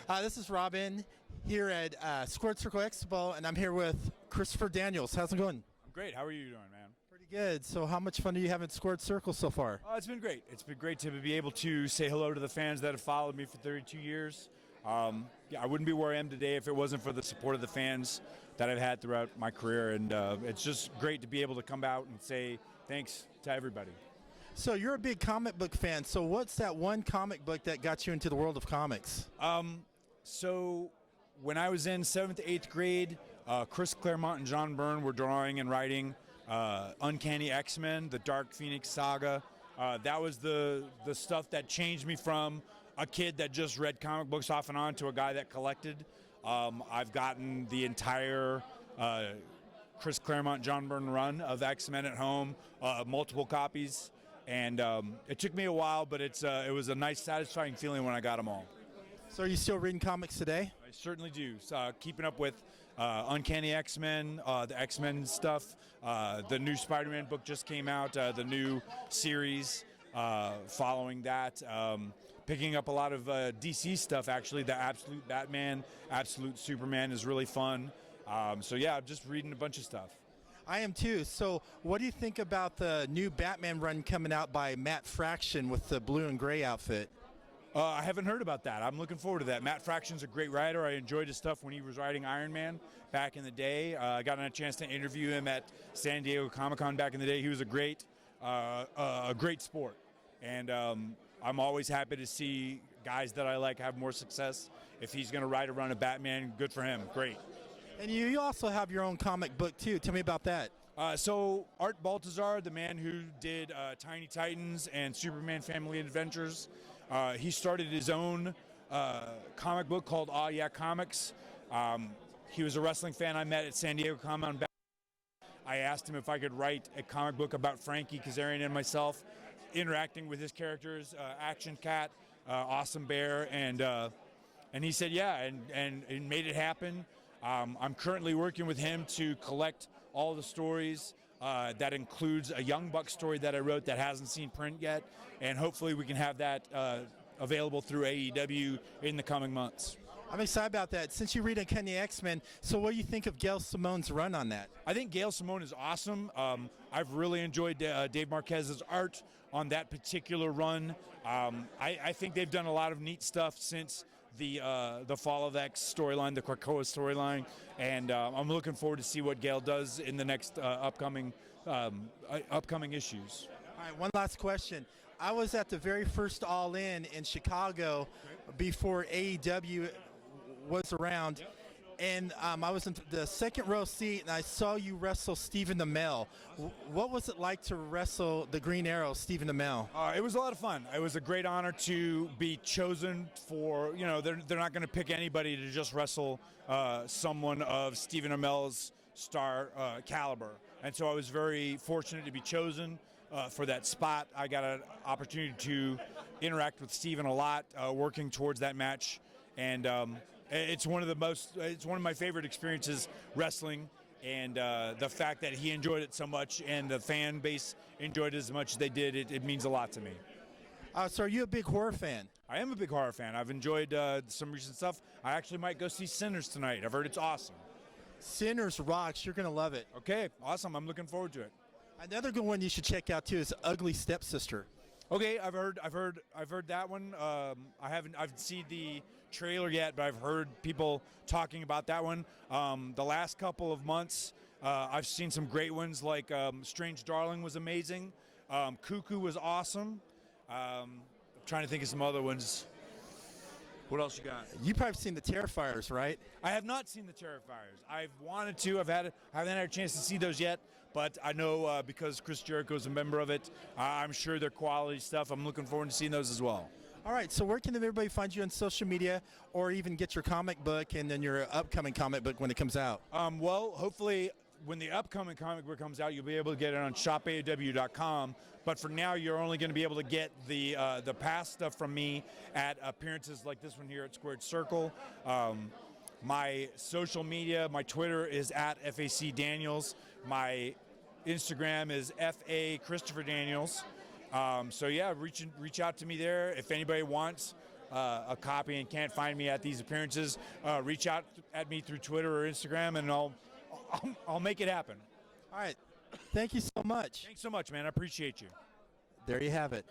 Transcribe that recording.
This is Robin here at Squared Circle Expo, and I'm here with Christopher Daniels. How's it going? I'm great. How are you doing, man? Pretty good. So how much fun do you have at Squared Circle so far? It's been great. It's been great to be able to say hello to the fans that have followed me for 32 years. I wouldn't be where I am today if it wasn't for the support of the fans that I've had throughout my career, and it's just great to be able to come out and say thanks to everybody. So you're a big comic book fan. So what's that one comic book that got you into the world of comics? So when I was in 7th to 8th grade, Chris Claremont and John Byrne were drawing and writing Uncanny X-men, the Dark Phoenix saga. That was the stuff that changed me from a kid that just read comic books off and on to a guy that collected. I've gotten the entire Chris Claremont, John Byrne run of X-Men at home, multiple copies. And it took me a while, but it was a nice, satisfying feeling when I got them all. So are you still reading comics today? I certainly do. Keeping up with Uncanny X-Men, the X-Men stuff. The new Spider-Man book just came out, the new series following that. Picking up a lot of DC stuff, actually. The Absolute Batman, Absolute Superman is really fun. So yeah, I'm just reading a bunch of stuff. I am too. So what do you think about the new Batman run coming out by Matt Fraction with the blue and gray outfit? I haven't heard about that. I'm looking forward to that. Matt Fraction's a great writer. I enjoyed his stuff when he was writing Iron Man back in the day. I got a chance to interview him at San Diego Comic-Con back in the day. He was a great sport. And I'm always happy to see guys that I like have more success. If he's going to write a run of Batman, good for him. Great. And you also have your own comic book too. Tell me about that. So Art Baltazar, the man who did Tiny Titans and Superman Family Adventures, he started his own comic book called Aw Yeah Comics. He was a wrestling fan I met at San Diego Comic-Con. I asked him if I could write a comic book about Frankie Kazarian and myself, interacting with his characters, Action Cat, Awesome Bear, and he said yeah, and made it happen. I'm currently working with him to collect all the stories. That includes a Young Buck story that I wrote that hasn't seen print yet, and hopefully we can have that available through AEW in the coming months. I'm excited about that. Since you read Uncanny X-Men, so what do you think of Gail Simone's run on that? I think Gail Simone is awesome. I've really enjoyed Dave Marquez's art on that particular run. I think they've done a lot of neat stuff since the Fall of X storyline, the Krakoa storyline, and I'm looking forward to see what Gail does in the next upcoming issues. All right, one last question. I was at the very first All In Chicago before AEW was around. Yep. And I was in the second row seat, and I saw you wrestle Stephen Amell. What was it like to wrestle the Green Arrow, Stephen Amell? It was a lot of fun. It was a great honor to be chosen for, they're not going to pick anybody to just wrestle someone of Stephen Amell's star caliber. And so I was very fortunate to be chosen for that spot. I got an opportunity to interact with Stephen a lot, working towards that match. And it's one of my favorite experiences wrestling, and the fact that he enjoyed it so much and the fan base enjoyed it as much as they did, it means a lot to me. So are you a big horror fan? I am a big horror fan. I've enjoyed some recent stuff. I actually might go see Sinners tonight. I've heard it's awesome. Sinners rocks. You're going to love it. Okay, awesome. I'm looking forward to it. Another good one you should check out too is Ugly Stepsister. Okay, I've heard that one. I've seen the trailer yet, but I've heard people talking about that one. The last couple of months, I've seen some great ones, like Strange Darling was amazing. Cuckoo was awesome. I'm trying to think of some other ones. What else you got? You've probably seen the Terrifiers, right? I have not seen the Terrifiers. I've wanted to. I haven't had a chance to see those yet, but I know because Chris Jericho is a member of it, I'm sure they're quality stuff. I'm looking forward to seeing those as well. All right, so where can everybody find you on social media, or even get your comic book and then your upcoming comic book when it comes out? Well, hopefully when the upcoming comic book comes out, you'll be able to get it on shopaw.com. But for now, you're only going to be able to get the past stuff from me at appearances like this one here at Squared Circle. My social media, my Twitter is at FAC Daniels. My Instagram is FA Christopher Daniels. So yeah, reach out to me there if anybody wants a copy and can't find me at these appearances, reach out at me through Twitter or Instagram, and I'll make it happen. All right. Thank you so much. Thanks so much, man. I appreciate you. There you have it.